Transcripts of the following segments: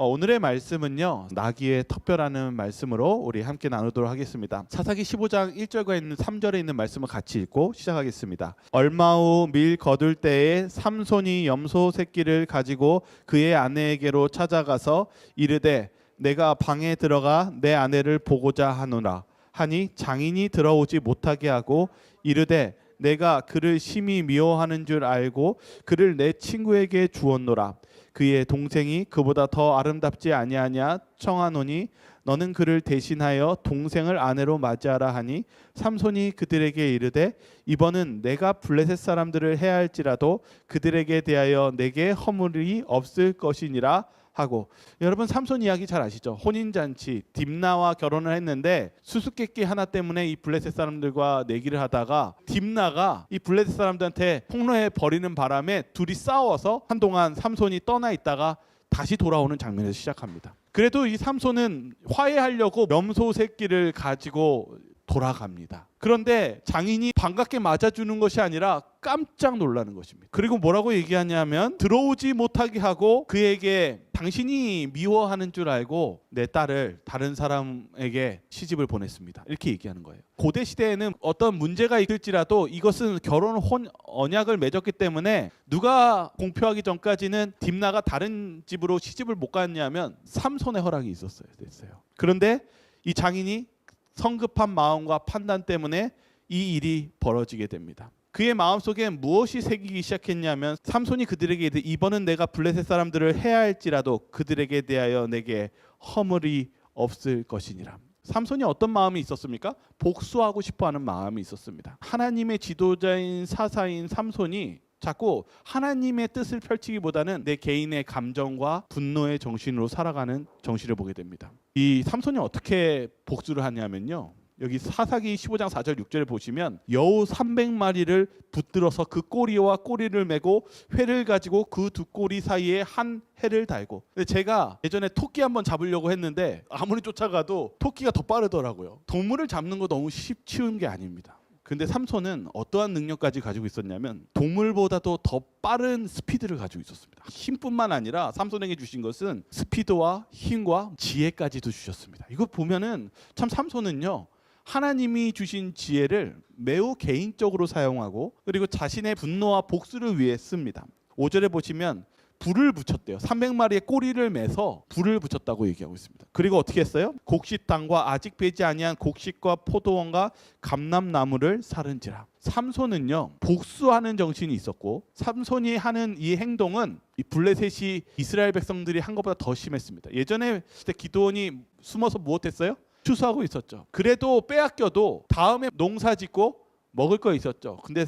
오늘의 말씀은요, 나귀의 턱뼈라는 말씀으로 우리 함께 나누도록 하겠습니다. 사사기 15장 1절과 있는 3절에 있는 말씀을 같이 읽고 시작하겠습니다. 얼마 후 밀 거둘 때에 삼손이 염소 새끼를 가지고 그의 아내에게로 찾아가서 이르되 내가 방에 들어가 내 아내를 보고자 하노라 하니 장인이 들어오지 못하게 하고 이르되 내가 그를 심히 미워하는 줄 알고 그를 내 친구에게 주었노라. 그의 동생이 그보다 더 아름답지 아니하냐 청하노니 너는 그를 대신하여 동생을 아내로 맞이하라 하니 삼손이 그들에게 이르되 이번은 내가 블레셋 사람들을 해할지라도 그들에게 대하여 내게 허물이 없을 것이니라 하고. 여러분, 삼손 이야기 잘 아시죠? 혼인잔치 딥나와 결혼을 했는데 수수께끼 하나 때문에 이 블레셋 사람들과 내기를 하다가 딥나가 이 블레셋 사람들한테 폭로해 버리는 바람에 둘이 싸워서 한동안 삼손이 떠나 있다가 다시 돌아오는 장면에서 시작합니다. 그래도 이 삼손은 화해하려고 염소 새끼를 가지고 돌아갑니다. 그런데 장인이 반갑게 맞아주는 것이 아니라 깜짝 놀라는 것입니다. 그리고 뭐라고 얘기하냐면 들어오지 못하게 하고 그에게 당신이 미워하는 줄 알고 내 딸을 다른 사람에게 시집을 보냈습니다. 이렇게 얘기하는 거예요. 고대 시대에는 어떤 문제가 있을지라도 이것은 결혼 언약을 맺었기 때문에 누가 공표하기 전까지는 딥나가 다른 집으로 시집을 못 갔냐면 삼손의 허락이 있었어요. 됐어요. 그런데 이 장인이 성급한 마음과 판단 때문에 이 일이 벌어지게 됩니다. 그의 마음속에 무엇이 새기기 시작했냐면 삼손이 그들에게 이르되 이번은 내가 블레셋 사람들을 해할지라도 그들에게 대하여 내게 허물이 없을 것이니라. 삼손이 어떤 마음이 있었습니까? 복수하고 싶어하는 마음이 있었습니다. 하나님의 지도자인 사사인 삼손이 자꾸 하나님의 뜻을 펼치기보다는 내 개인의 감정과 분노의 정신으로 살아가는 정신을 보게 됩니다. 이 삼손이 어떻게 복수를 하냐면요, 여기 사사기 15장 4절 6절을 보시면 여우 300마리를 붙들어서 그 꼬리와 꼬리를 메고 회를 가지고 그 두 꼬리 사이에 한 해를 달고. 근데 제가 예전에 토끼 한번 잡으려고 했는데 아무리 쫓아가도 토끼가 더 빠르더라고요. 동물을 잡는 거 너무 쉬운 게 아닙니다. 근데 삼손은 어떠한 능력까지 가지고 있었냐면 동물보다도 더 빠른 스피드를 가지고 있었습니다. 힘뿐만 아니라 삼손에게 주신 것은 스피드와 힘과 지혜까지도 주셨습니다. 이거 보면은 참 삼손은요, 하나님이 주신 지혜를 매우 개인적으로 사용하고 그리고 자신의 분노와 복수를 위해 씁니다. 5절에 보시면 불을 붙였대요. 300마리의 꼬리를 매서 불을 붙였다고 얘기하고 있습니다. 그리고 어떻게 했어요? 곡식당과 아직 배지 아니한 곡식과 포도원과 감람나무를 사른지라. 삼손은요, 복수하는 정신이 있었고 삼손이 하는 이 행동은 이 블레셋이 이스라엘 백성들이 한 것보다 더 심했습니다. 예전에 기드온이 숨어서 무엇했어요? 추수하고 있었죠. 그래도 빼앗겨도 다음에 농사 짓고 먹을 거 있었죠. 근데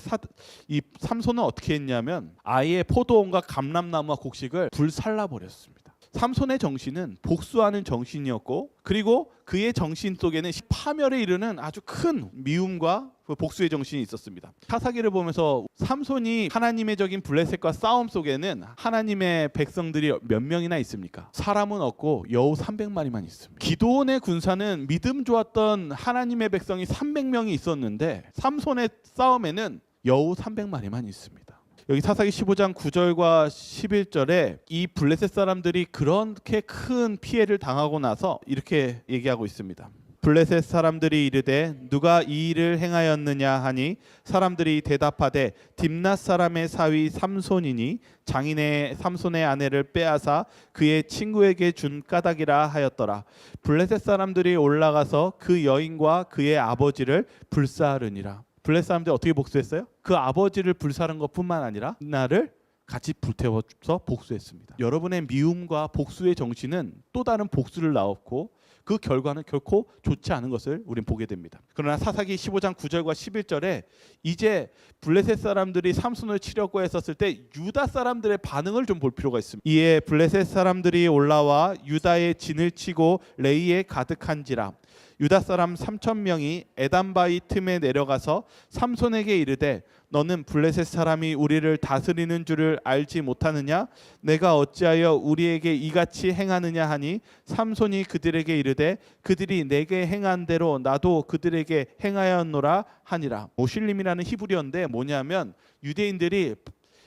이 삼손은 어떻게 했냐면 아예 포도원과 감람나무와 곡식을 불살라 버렸습니다. 삼손의 정신은 복수하는 정신이었고 그리고 그의 정신 속에는 파멸에 이르는 아주 큰 미움과 복수의 정신이 있었습니다. 사사기를 보면서 삼손이 하나님의 적인 블레셋과 싸움 속에는 하나님의 백성들이 몇 명이나 있습니까? 사람은 없고 여우 300마리만 있습니다. 기드온의 군사는 믿음 좋았던 하나님의 백성이 300명이 있었는데 삼손의 싸움에는 여우 300마리만 있습니다. 여기 사사기 15장 9절과 11절에 이 블레셋 사람들이 그렇게 큰 피해를 당하고 나서 이렇게 얘기하고 있습니다. 블레셋 사람들이 이르되 누가 이 일을 행하였느냐 하니 사람들이 대답하되 딥낫 사람의 사위 삼손이니 장인의 삼손의 아내를 빼앗아 그의 친구에게 준 까닭이라 하였더라. 블레셋 사람들이 올라가서 그 여인과 그의 아버지를 불사르니라. 블레셋 사람들이 어떻게 복수했어요? 그 아버지를 불사른 것뿐만 아니라 나를 같이 불태워서 복수했습니다. 여러분의 미움과 복수의 정신은 또 다른 복수를 낳았고 그 결과는 결코 좋지 않은 것을 우리는 보게 됩니다. 그러나 사사기 15장 9절과 11절에 이제 블레셋 사람들이 삼손을 치려고 했었을 때 유다 사람들의 반응을 좀 볼 필요가 있습니다. 이에 블레셋 사람들이 올라와 유다의 진을 치고 레이에 가득한지라. 유다 사람 3,000명이 에단바위 틈에 내려가서 삼손에게 이르되 너는 블레셋 사람이 우리를 다스리는 줄을 알지 못하느냐? 내가 어찌하여 우리에게 이같이 행하느냐 하니 삼손이 그들에게 이르되 그들이 내게 행한 대로 나도 그들에게 행하였노라 하니라. 모실림이라는 히브리어인데 뭐냐면 유대인들이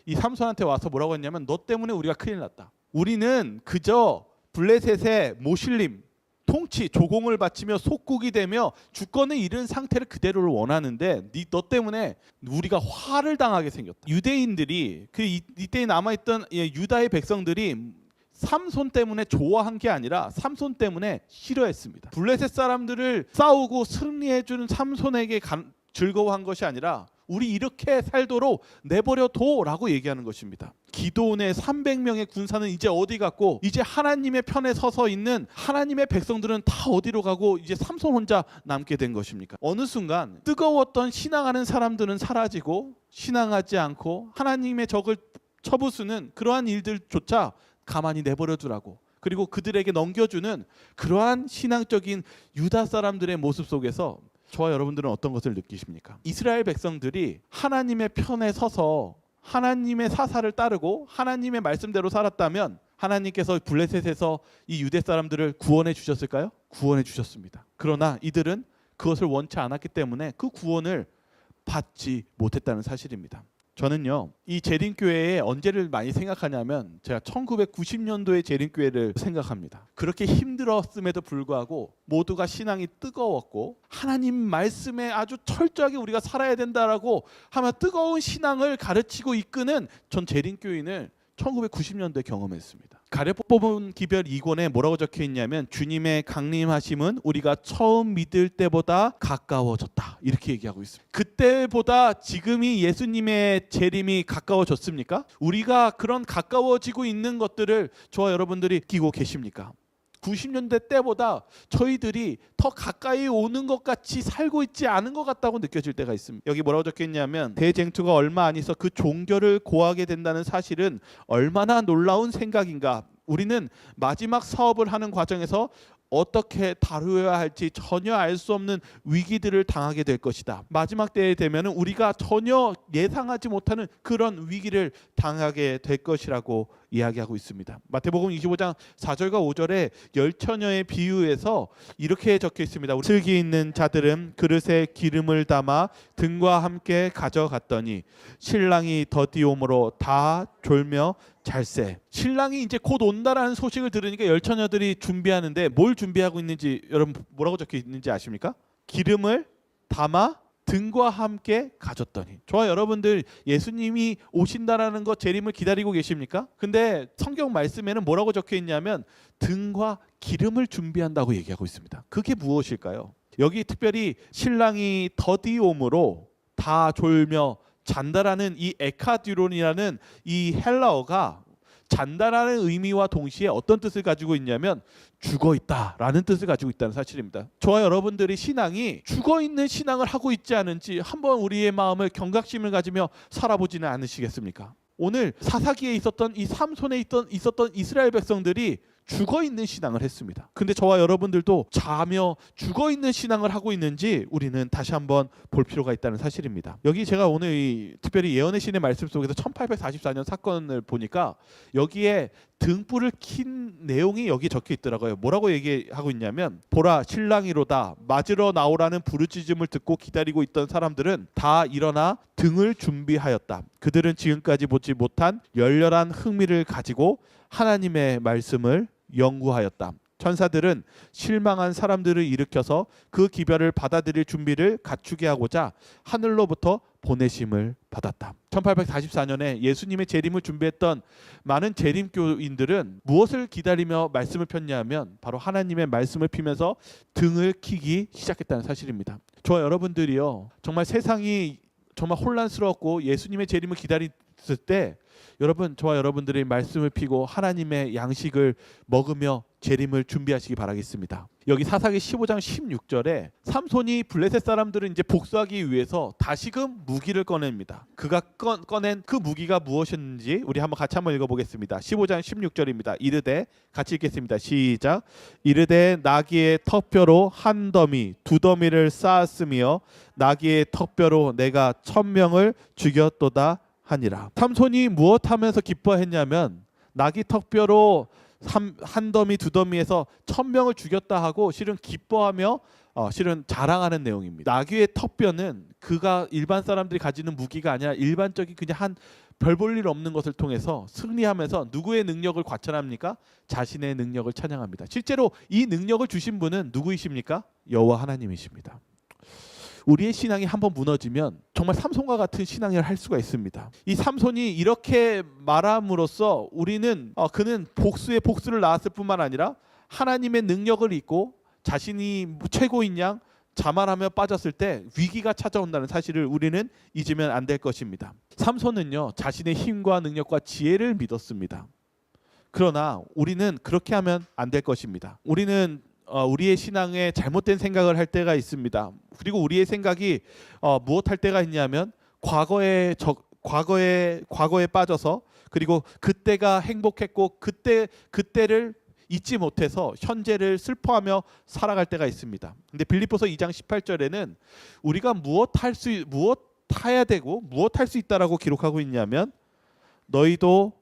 이 삼손한테 와서 뭐라고 했냐면 너 때문에 우리가 큰일 났다. 우리는 그저 블레셋의 모실림 통치 조공을 바치며 속국이 되며 주권을 잃은 상태를 그대로를 원하는데 너 때문에 우리가 화를 당하게 생겼다. 유대인들이 이때에 남아있던 유다의 백성들이 삼손 때문에 좋아한 게 아니라 삼손 때문에 싫어했습니다. 블레셋 사람들을 싸우고 승리해주는 삼손에게 즐거워한 것이 아니라 우리 이렇게 살도록 내버려둬라고 얘기하는 것입니다. 기드온의 300명의 군사는 이제 어디 갔고 이제 하나님의 편에 서서 있는 하나님의 백성들은 다 어디로 가고 이제 삼손 혼자 남게 된 것입니까? 어느 순간 뜨거웠던 신앙하는 사람들은 사라지고 신앙하지 않고 하나님의 적을 쳐부수는 그러한 일들조차 가만히 내버려두라고, 그리고 그들에게 넘겨주는 그러한 신앙적인 유다 사람들의 모습 속에서 저와 여러분들은 어떤 것을 느끼십니까? 이스라엘 백성들이 하나님의 편에 서서 하나님의 사사를 따르고 하나님의 말씀대로 살았다면 하나님께서 블레셋에서 이 유대 사람들을 구원해 주셨을까요? 구원해 주셨습니다. 그러나 이들은 그것을 원치 않았기 때문에 그 구원을 받지 못했다는 사실입니다. 저는요, 이 재림교회의 언제를 많이 생각하냐면 제가 1990년도의 재림교회를 생각합니다. 그렇게 힘들었음에도 불구하고 모두가 신앙이 뜨거웠고 하나님 말씀에 아주 철저하게 우리가 살아야 된다라고 하며 뜨거운 신앙을 가르치고 이끄는 전 재림교인을 1990년도에 경험했습니다. 가랴포본 기별 2권에 뭐라고 적혀 있냐면 주님의 강림하심은 우리가 처음 믿을 때보다 가까워졌다, 이렇게 얘기하고 있습니다. 그때보다 지금이 예수님의 재림이 가까워졌습니까? 우리가 그런 가까워지고 있는 것들을 저와 여러분들이 느끼고 계십니까? 90년대 때보다 저희들이 더 가까이 오는 것 같이 살고 있지 않은 것 같다고 느껴질 때가 있습니다. 여기 뭐라고 적혀 있냐면 대쟁투가 얼마 안 있어 그 종교를 고하게 된다는 사실은 얼마나 놀라운 생각인가. 우리는 마지막 사업을 하는 과정에서 어떻게 다루어야 할지 전혀 알 수 없는 위기들을 당하게 될 것이다. 마지막 때에 되면 우리가 전혀 예상하지 못하는 그런 위기를 당하게 될 것이라고 이야기하고 있습니다. 마태복음 25장 4절과 5절에 열처녀의 비유에서 이렇게 적혀 있습니다. 슬기 있는 자들은 그릇에 기름을 담아 등과 함께 가져갔더니 신랑이 더디옴으로 다 졸며 잘세. 신랑이 이제 곧 온다라는 소식을 들으니까 열처녀들이 준비하는데 뭘 준비하고 있는지 여러분 뭐라고 적혀 있는지 아십니까? 기름을 담아 등과 함께 가졌더니. 저와 여러분들 예수님이 오신다라는 것, 재림을 기다리고 계십니까? 근데 성경 말씀에는 뭐라고 적혀 있냐면 등과 기름을 준비한다고 얘기하고 있습니다. 그게 무엇일까요? 여기 특별히 신랑이 더디옴으로 다 졸며 잔다라는 이 에카듀론이라는 이 헬라어가 잔다라는 의미와 동시에 어떤 뜻을 가지고 있냐면 죽어 있다라는 뜻을 가지고 있다는 사실입니다. 저와 여러분들이 신앙이 죽어 있는 신앙을 하고 있지 않은지 한번 우리의 마음을 경각심을 가지며 살아보지는 않으시겠습니까? 오늘 사사기에 있었던 이 삼손에 있었던 이스라엘 백성들이 죽어 있는 신앙을 했습니다. 근데 저와 여러분들도 자며 죽어 있는 신앙을 하고 있는지 우리는 다시 한번 볼 필요가 있다는 사실입니다. 여기 제가 오늘 특별히 예언의 신의 말씀 속에서 1844년 사건을 보니까 여기에 등불을 킨 내용이 여기 적혀 있더라고요. 뭐라고 얘기하고 있냐면 보라 신랑이로다 맞으러 나오라는 부르짖음을 듣고 기다리고 있던 사람들은 다 일어나 등을 준비하였다. 그들은 지금까지 보지 못한 열렬한 흥미를 가지고 하나님의 말씀을 연구하였다. 천사들은 실망한 사람들을 일으켜서 그 기별을 받아들일 준비를 갖추게 하고자 하늘로부터 보내심을 받았다. 1844년에 예수님의 재림을 준비했던 많은 재림교인들은 무엇을 기다리며 말씀을 폈냐면 바로 하나님의 말씀을 피면서 등을 켜기 시작했다는 사실입니다. 저와 여러분들이요, 정말 세상이 정말 혼란스럽고 예수님의 재림을 기다렸을 때 여러분, 저와 여러분들이 말씀을 피고 하나님의 양식을 먹으며 재림을 준비하시기 바라겠습니다. 여기 사사기 15장 16절에 삼손이 블레셋 사람들을 이제 복수하기 위해서 다시금 무기를 꺼냅니다. 그가 꺼낸 그 무기가 무엇이었는지 우리 같이 한번 읽어보겠습니다. 15장 16절입니다. 이르되, 같이 읽겠습니다. 시작. 이르되 나귀의 턱뼈로 한 더미 두 더미를 쌓았으며 나귀의 턱뼈로 내가 1000명을 죽였도다 하니라. 삼손이 무엇하면서 기뻐했냐면 나귀 턱뼈로 한 더미 두 더미에서 1000명을 죽였다 하고 실은 기뻐하며 실은 자랑하는 내용입니다. 나귀의 턱뼈는 그가 일반 사람들이 가지는 무기가 아니라 일반적인 그냥 한 별 볼 일 없는 것을 통해서 승리하면서 누구의 능력을 과천합니까? 자신의 능력을 찬양합니다. 실제로 이 능력을 주신 분은 누구이십니까? 여호와 하나님이십니다. 우리의 신앙이 한번 무너지면 정말 삼손과 같은 신앙을 할 수가 있습니다. 이 삼손이 이렇게 말함으로써 우리는 그는 복수의 복수를 낳았을 뿐만 아니라 하나님의 능력을 잊고 자신이 최고인 양 자만하며 빠졌을 때 위기가 찾아온다는 사실을 우리는 잊으면 안 될 것입니다. 삼손은요, 자신의 힘과 능력과 지혜를 믿었습니다. 그러나 우리는 그렇게 하면 안 될 것입니다. 우리는 우리의 신앙에 잘못된 생각을 할 때가 있습니다. 그리고 우리의 생각이 무엇할 때가 있냐면 과거에 빠져서, 그리고 그때가 행복했고 그때를 잊지 못해서 현재를 슬퍼하며 살아갈 때가 있습니다. 근데 빌립보서 2장 18절에는 우리가 무엇 해야 되고 무엇 할 수 있다라고 기록하고 있냐면, 너희도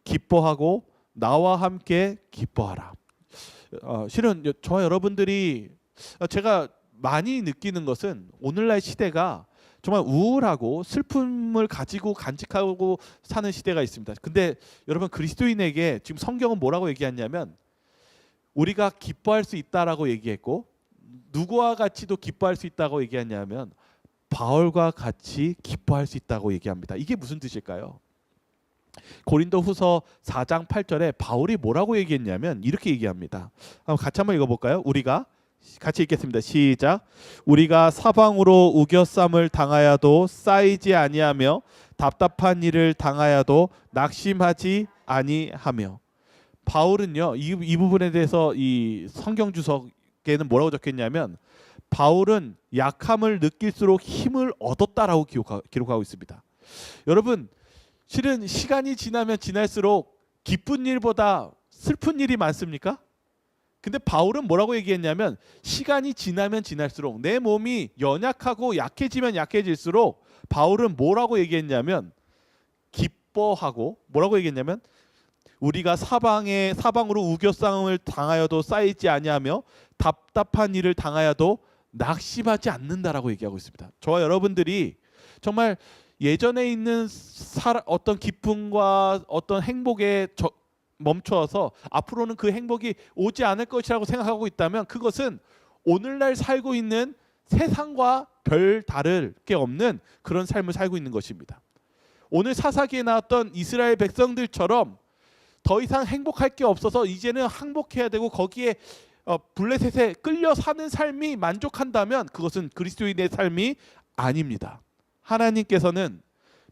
기뻐하고 나와 함께 기뻐하라. 실은 저와 여러분들이, 제가 많이 느끼는 것은 오늘날 시대가 정말 우울하고 슬픔을 가지고 간직하고 사는 시대가 있습니다. 근데 여러분, 그리스도인에게 지금 성경은 뭐라고 얘기했냐면, 우리가 기뻐할 수 있다라고 얘기했고, 누구와 같이도 기뻐할 수 있다고 얘기하냐면 바울과 같이 기뻐할 수 있다고 얘기합니다. 이게 무슨 뜻일까요? 고린도후서 4장 8절에 바울이 뭐라고 얘기했냐면 이렇게 얘기합니다. 같이 한번 읽어볼까요? 우리가 같이 읽겠습니다. 시작. 우리가 사방으로 우겨쌈을 당하여도 쌓이지 아니하며 답답한 일을 당하여도 낙심하지 아니하며. 바울은요, 이 부분에 대해서 이 성경 주석에는 뭐라고 적혔냐면, 바울은 약함을 느낄수록 힘을 얻었다라고 기록하고 있습니다. 여러분, 실은 시간이 지나면 지날수록 기쁜 일보다 슬픈 일이 많습니까? 근데 바울은 뭐라고 얘기했냐면, 시간이 지나면 지날수록, 내 몸이 연약하고 약해지면 약해질수록 바울은 뭐라고 얘기했냐면, 기뻐하고, 뭐라고 얘기했냐면, 우리가 사방으로 우겨싸움을 당하여도 쌓이지 아니하며 답답한 일을 당하여도 낙심하지 않는다라고 얘기하고 있습니다. 저와 여러분들이 정말 예전에 있는 어떤 기쁨과 어떤 행복에 멈춰서 앞으로는 그 행복이 오지 않을 것이라고 생각하고 있다면, 그것은 오늘날 살고 있는 세상과 별 다를 게 없는 그런 삶을 살고 있는 것입니다. 오늘 사사기에 나왔던 이스라엘 백성들처럼 더 이상 행복할 게 없어서 이제는 항복해야 되고 거기에 블레셋에 끌려 사는 삶이 만족한다면 그것은 그리스도인의 삶이 아닙니다. 하나님께서는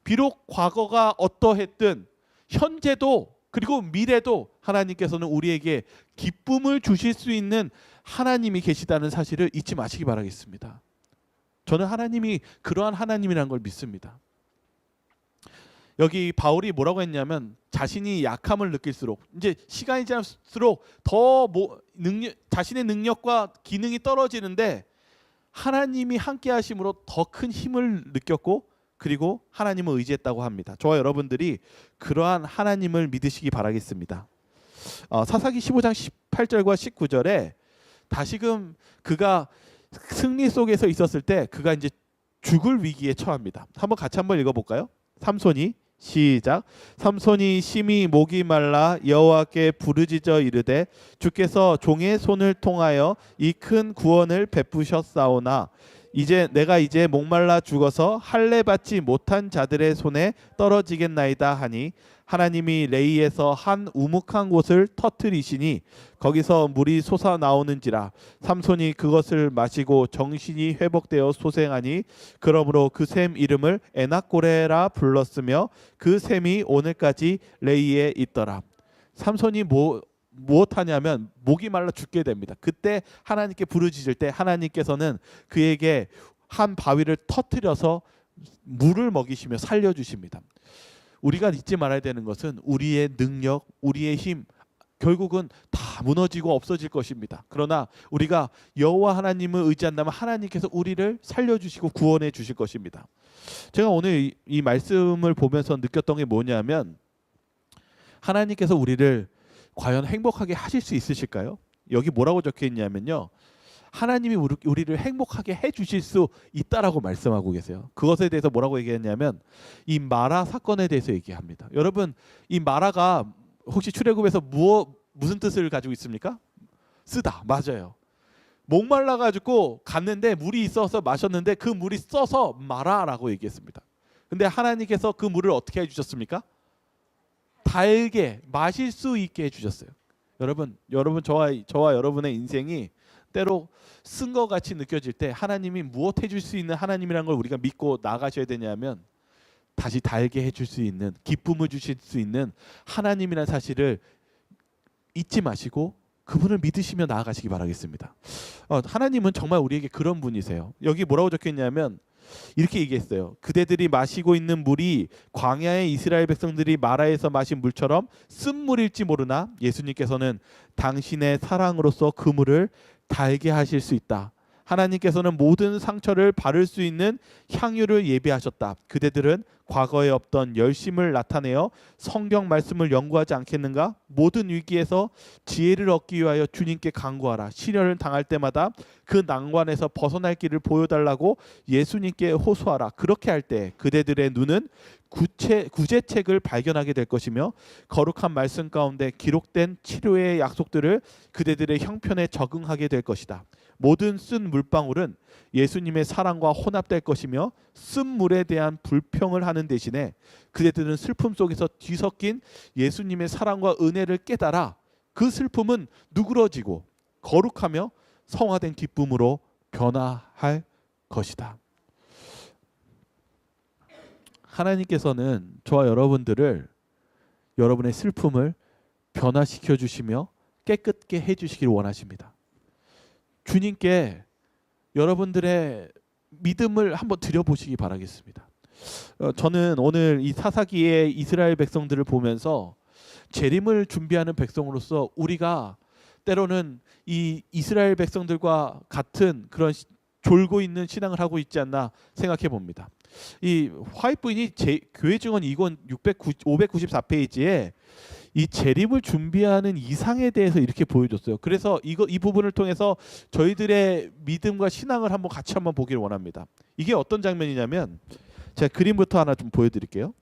비록 과거가 어떠했든 현재도 그리고 미래도 하나님께서는 우리에게 기쁨을 주실 수 있는 하나님이 계시다는 사실을 잊지 마시기 바라겠습니다. 저는 하나님이 그러한 하나님이라는 걸 믿습니다. 여기 바울이 뭐라고 했냐면, 자신이 약함을 느낄수록, 이제 시간이 지날수록 더 자신의 능력과 기능이 떨어지는데 하나님이 함께 하심으로 더 큰 힘을 느꼈고, 그리고 하나님을 의지했다고 합니다. 저와 여러분들이 그러한 하나님을 믿으시기 바라겠습니다. 사사기 15장 18절과 19절에 다시금 그가 승리 속에서 있었을 때 그가 이제 죽을 위기에 처합니다. 같이 한번 읽어볼까요? 삼손이 시작. 삼손이 심히 목이 말라 여호와께 부르짖어 이르되, 주께서 종의 손을 통하여 이 큰 구원을 베푸셨사오나 내가 이제 목말라 죽어서 할례 받지 못한 자들의 손에 떨어지겠나이다 하니, 하나님이 레이에서 한 우묵한 곳을 터뜨리시니 거기서 물이 솟아 나오는지라. 삼손이 그것을 마시고 정신이 회복되어 소생하니, 그러므로 그 샘 이름을 에낙고레라 불렀으며 그 샘이 오늘까지 레이에 있더라. 삼손이 무엇하냐면 목이 말라 죽게 됩니다. 그때 하나님께 부르짖을 때 하나님께서는 그에게 한 바위를 터뜨려서 물을 먹이시며 살려주십니다. 우리가 잊지 말아야 되는 것은 우리의 능력, 우리의 힘 결국은 다 무너지고 없어질 것입니다. 그러나 우리가 여호와 하나님을 의지한다면 하나님께서 우리를 살려주시고 구원해 주실 것입니다. 제가 오늘 이 말씀을 보면서 느꼈던 게 뭐냐면, 하나님께서 우리를 과연 행복하게 하실 수 있으실까요? 여기 뭐라고 적혀 있냐면요, 하나님이 우리를 행복하게 해주실 수 있다라고 말씀하고 계세요. 그것에 대해서 뭐라고 얘기했냐면 이 마라 사건에 대해서 얘기합니다. 여러분, 이 마라가 혹시 출애굽에서 무슨 뜻을 가지고 있습니까? 쓰다. 맞아요. 목말라 가지고 갔는데 물이 있어서 마셨는데 그 물이 써서 마라라고 얘기했습니다. 근데 하나님께서 그 물을 어떻게 해주셨습니까? 달게 마실 수 있게 해주셨어요. 여러분 저와 여러분의 인생이 때로 쓴 것 같이 느껴질 때 하나님이 무엇 해줄 수 있는 하나님이라는 걸 우리가 믿고 나가셔야 되냐면 다시 달게 해줄 수 있는, 기쁨을 주실 수 있는 하나님이라는 사실을 잊지 마시고 그분을 믿으시며 나아가시기 바라겠습니다. 하나님은 정말 우리에게 그런 분이세요. 여기 뭐라고 적혀있냐면 이렇게 얘기했어요. 그대들이 마시고 있는 물이 광야의 이스라엘 백성들이 마라에서 마신 물처럼 쓴물일지 모르나 예수님께서는 당신의 사랑으로서 그 물을 달게 하실 수 있다. 하나님께서는 모든 상처를 바를 수 있는 향유를 예비하셨다. 그대들은 과거에 없던 열심을 나타내어 성경 말씀을 연구하지 않겠는가? 모든 위기에서 지혜를 얻기 위하여 주님께 간구하라. 시련을 당할 때마다 그 난관에서 벗어날 길을 보여달라고 예수님께 호소하라. 그렇게 할 때 그대들의 눈은 구제책을 발견하게 될 것이며 거룩한 말씀 가운데 기록된 치료의 약속들을 그대들의 형편에 적응하게 될 것이다. 모든 쓴 물방울은 예수님의 사랑과 혼합될 것이며 쓴 물에 대한 불평을 하는 대신에 그대들은 슬픔 속에서 뒤섞인 예수님의 사랑과 은혜를 깨달아 그 슬픔은 누그러지고 거룩하며 성화된 기쁨으로 변화할 것이다. 하나님께서는 저와 여러분들을, 여러분의 슬픔을 변화시켜 주시며 깨끗게 해주시길 원하십니다. 주님께 여러분들의 믿음을 한번 드려보시기 바라겠습니다. 저는 오늘 이 사사기의 이스라엘 백성들을 보면서 재림을 준비하는 백성으로서 우리가 때로는 이 이스라엘 백성들과 같은 그런 졸고 있는 신앙을 하고 있지 않나 생각해 봅니다. 이 화이트 부인이 교회 증언 2권 594페이지에 이 재림을 준비하는 이상에 대해서 이렇게 보여줬어요. 그래서 이 부분을 통해서 저희들의 믿음과 신앙을 같이 보기를 원합니다. 이게 어떤 장면이냐면 제가 그림부터 하나 좀 보여드릴게요.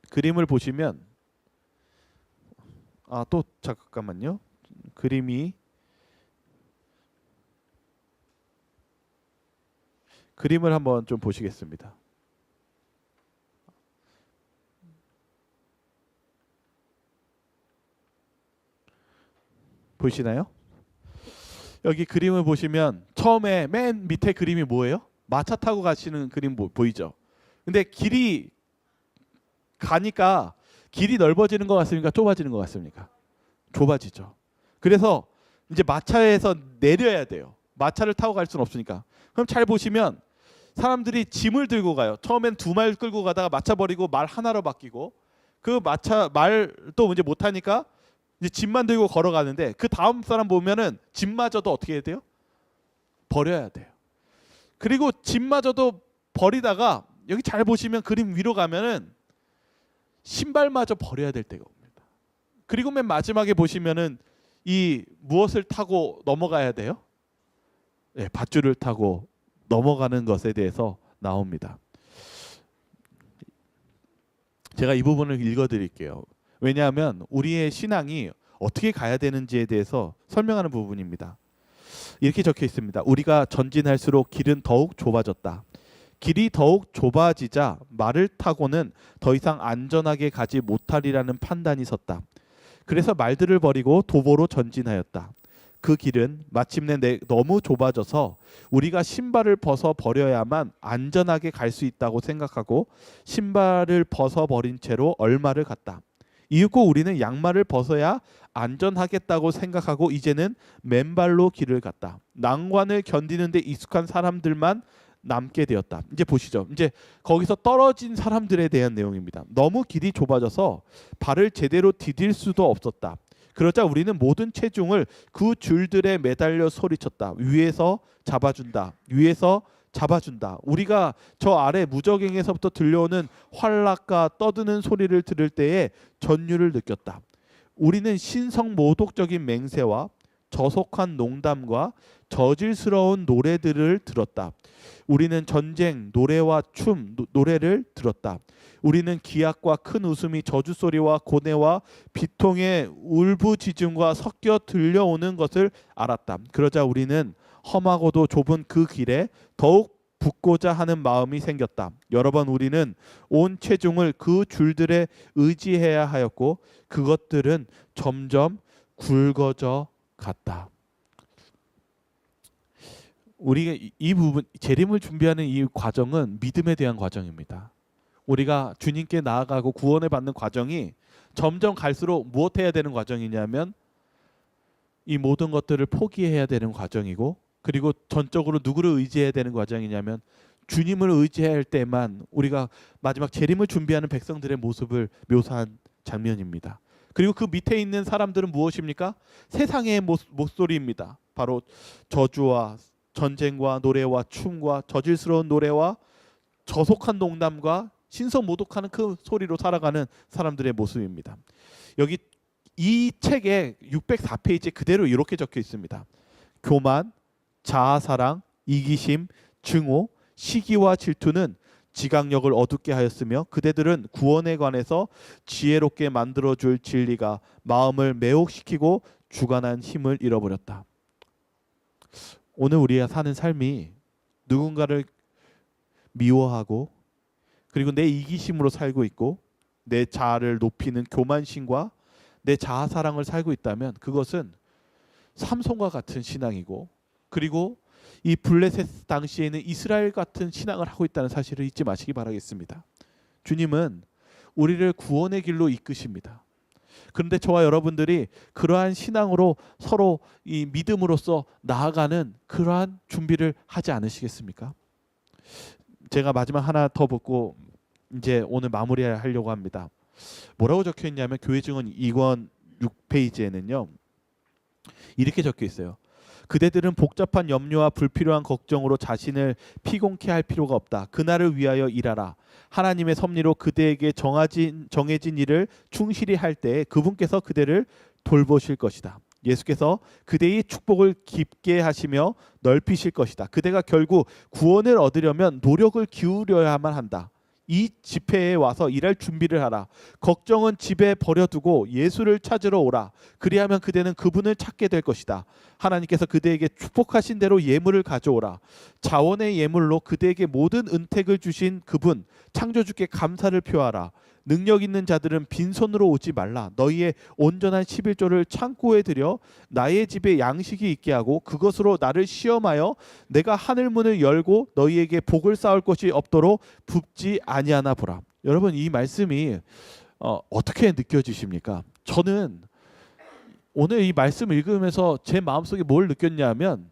그림을 보시면 또 잠깐만요. 그림을 한번 좀 보시겠습니다. 보이시나요? 여기 그림을 보시면 처음에 맨 밑에 그림이 뭐예요? 마차 타고 가시는 그림 보이죠? 근데 길이 가니까 길이 넓어지는 것 같습니까? 좁아지는 것 같습니까? 좁아지죠. 그래서 이제 마차에서 내려야 돼요. 마차를 타고 갈 수는 없으니까. 그럼 잘 보시면 사람들이 짐을 들고 가요. 처음엔 2말 끌고 가다가 마차 버리고 말 하나로 바뀌고 그 말도 이제 못 하니까 이제 짐만 들고 걸어가는데 그 다음 사람 보면은 짐마저도 어떻게 해야 돼요? 버려야 돼요. 그리고 짐마저도 버리다가 여기 잘 보시면 그림 위로 가면은 신발마저 버려야 될 때가 옵니다. 그리고 맨 마지막에 보시면은 이 무엇을 타고 넘어가야 돼요? 네, 밧줄을 타고 넘어가는 것에 대해서 나옵니다. 제가 이 부분을 읽어드릴게요. 왜냐하면 우리의 신앙이 어떻게 가야 되는지에 대해서 설명하는 부분입니다. 이렇게 적혀 있습니다. 우리가 전진할수록 길은 더욱 좁아졌다. 길이 더욱 좁아지자 말을 타고는 더 이상 안전하게 가지 못하리라는 판단이 섰다. 그래서 말들을 버리고 도보로 전진하였다. 그 길은 마침내 너무 좁아져서 우리가 신발을 벗어 버려야만 안전하게 갈 수 있다고 생각하고 신발을 벗어 버린 채로 얼마를 갔다. 이윽고 우리는 양말을 벗어야 안전하겠다고 생각하고 이제는 맨발로 길을 갔다. 난관을 견디는 데 익숙한 사람들만 남게 되었다. 이제 보시죠. 이제 거기서 떨어진 사람들에 대한 내용입니다. 너무 길이 좁아져서 발을 제대로 디딜 수도 없었다. 그러자 우리는 모든 체중을 그 줄들에 매달려 소리쳤다. 위에서 잡아준다. 위에서 잡아준다. 우리가 저 아래 무저갱에서부터 들려오는 활락과 떠드는 소리를 들을 때에 전율을 느꼈다. 우리는 신성모독적인 맹세와 저속한 농담과 저질스러운 노래들을 들었다. 우리는 전쟁, 노래와 춤, 노래를 들었다. 우리는 기약과 큰 웃음이 저주소리와 고뇌와 비통의 울부짖음과 섞여 들려오는 것을 알았다. 그러자 우리는 험하고도 좁은 그 길에 더욱 붙고자 하는 마음이 생겼다. 여러 번 우리는 온 체중을 그 줄들에 의지해야 하였고 그것들은 점점 굵어져 갔다. 우리가 이 부분 재림을 준비하는 이 과정은 믿음에 대한 과정입니다. 우리가 주님께 나아가고 구원을 받는 과정이 점점 갈수록 무엇해야 되는 과정이냐면 이 모든 것들을 포기해야 되는 과정이고, 그리고 전적으로 누구를 의지해야 되는 과정이냐면 주님을 의지할 때만 우리가 마지막 재림을 준비하는 백성들의 모습을 묘사한 장면입니다. 그리고 그 밑에 있는 사람들은 무엇입니까? 세상의 목소리입니다. 바로 저주와 전쟁과 노래와 춤과 저질스러운 노래와 저속한 농담과 신성모독하는 그 소리로 살아가는 사람들의 모습입니다. 여기 이 책에 604페이지에 그대로 이렇게 적혀 있습니다. 교만, 자아사랑, 이기심, 증오, 시기와 질투는 지각력을 어둡게 하였으며 그대들은 구원에 관해서 지혜롭게 만들어줄 진리가 마음을 매혹시키고 주관한 힘을 잃어버렸다. 오늘 우리가 사는 삶이 누군가를 미워하고 그리고 내 이기심으로 살고 있고 내 자아를 높이는 교만심과 내 자아사랑을 살고 있다면 그것은 삼손과 같은 신앙이고, 그리고 이 블레셋 당시에는 이스라엘 같은 신앙을 하고 있다는 사실을 잊지 마시기 바라겠습니다. 주님은 우리를 구원의 길로 이끄십니다. 그런데 저와 여러분들이 그러한 신앙으로 서로 이 믿음으로써 나아가는 그러한 준비를 하지 않으시겠습니까? 제가 마지막 하나 더 붙고 이제 오늘 마무리하려고 합니다. 뭐라고 적혀 있냐면 교회 증언 2권 6페이지에는요. 이렇게 적혀 있어요. 그대들은 복잡한 염려와 불필요한 걱정으로 자신을 피곤케 할 필요가 없다. 그날을 위하여 일하라. 하나님의 섭리로 그대에게 정해진 일을 충실히 할 때 그분께서 그대를 돌보실 것이다. 예수께서 그대의 축복을 깊게 하시며 넓히실 것이다. 그대가 결국 구원을 얻으려면 노력을 기울여야만 한다. 이 집회에 와서 일할 준비를 하라. 걱정은 집에 버려두고 예수를 찾으러 오라. 그리하면 그대는 그분을 찾게 될 것이다. 하나님께서 그대에게 축복하신 대로 예물을 가져오라. 자원의 예물로 그대에게 모든 은택을 주신 그분 창조주께 감사를 표하라. 능력 있는 자들은 빈손으로 오지 말라. 너희의 온전한 11조를 창고에 들여 나의 집에 양식이 있게 하고 그것으로 나를 시험하여 내가 하늘 문을 열고 너희에게 복을 쌓을 것이 없도록 붓지 아니하나 보라. 여러분, 이 말씀이 어떻게 느껴지십니까? 저는 오늘 이 말씀 읽으면서 제 마음속에 뭘 느꼈냐면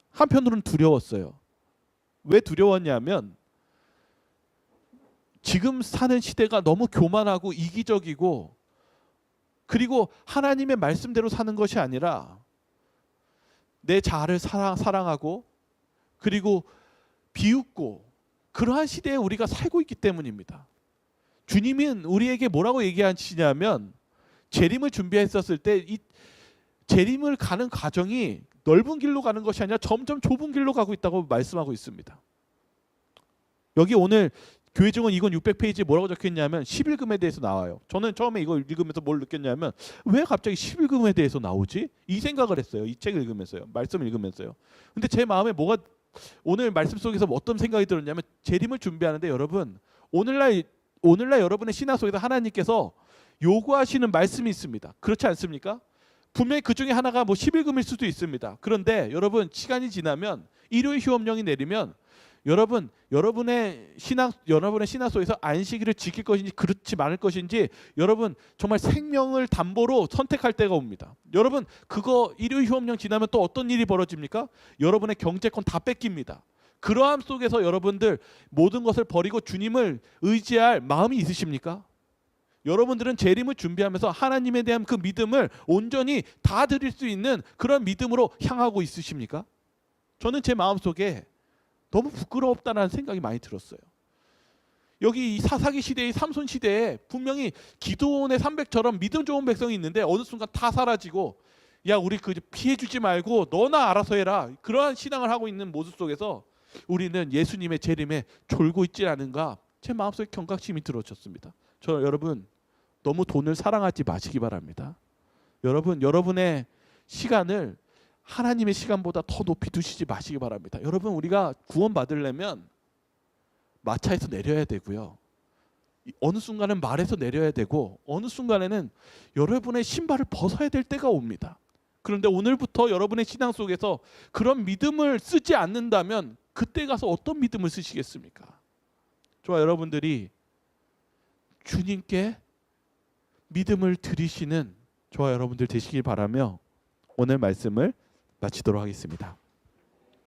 한편으로는 두려웠어요. 왜 두려웠냐면 지금 사는 시대가 너무 교만하고 이기적이고, 그리고 하나님의 말씀대로 사는 것이 아니라 내 자아를 사랑하고 그리고 비웃고 그러한 시대에 우리가 살고 있기 때문입니다. 주님은 우리에게 뭐라고 얘기하시냐면 재림을 준비했었을 때 이 재림을 가는 과정이 넓은 길로 가는 것이 아니라 점점 좁은 길로 가고 있다고 말씀하고 있습니다. 여기 오늘 교회 증언 2권 600페이지에 뭐라고 적혀있냐면 11금에 대해서 나와요. 저는 처음에 이거 읽으면서 뭘 느꼈냐면 왜 갑자기 11금에 대해서 나오지? 이 생각을 했어요. 이 책을 읽으면서요. 말씀을 읽으면서요. 근데 제 마음에 뭐가 오늘 말씀 속에서 어떤 생각이 들었냐면 재림을 준비하는데 여러분 오늘날 여러분의 신앙 속에서 하나님께서 요구하시는 말씀이 있습니다. 그렇지 않습니까? 분명히 그 중에 하나가 뭐 11금일 수도 있습니다. 그런데 여러분 시간이 지나면 일요일 휴업령이 내리면 여러분의 신앙 속에서 안식일을 지킬 것인지 그렇지 말을 것인지 여러분 정말 생명을 담보로 선택할 때가 옵니다. 여러분 그거 일요일 휴업령 지나면 또 어떤 일이 벌어집니까? 여러분의 경제권 다 뺏깁니다. 그러함 속에서 여러분들 모든 것을 버리고 주님을 의지할 마음이 있으십니까? 여러분들은 재림을 준비하면서 하나님에 대한 그 믿음을 온전히 다 드릴 수 있는 그런 믿음으로 향하고 있으십니까? 저는 제 마음속에 너무 부끄럽다는 생각이 많이 들었어요. 여기 이 사사기 시대의 삼손 시대에 분명히 기드온의 300처럼 믿음 좋은 백성이 있는데 어느 순간 다 사라지고 야 우리 그 피해주지 말고 너나 알아서 해라 그러한 신앙을 하고 있는 모습 속에서 우리는 예수님의 재림에 졸고 있지 않은가 제 마음속에 경각심이 들어졌습니다. 저 여러분 너무 돈을 사랑하지 마시기 바랍니다. 여러분 여러분의 시간을 하나님의 시간보다 더 높이 두시지 마시기 바랍니다. 여러분 우리가 구원 받으려면 마차에서 내려야 되고요. 어느 순간은 말에서 내려야 되고 어느 순간에는 여러분의 신발을 벗어야 될 때가 옵니다. 그런데 오늘부터 여러분의 신앙 속에서 그런 믿음을 쓰지 않는다면 그때 가서 어떤 믿음을 쓰시겠습니까? 저와 여러분들이 주님께 믿음을 드리시는 저와 여러분들 되시길 바라며 오늘 말씀을 마치도록 하겠습니다.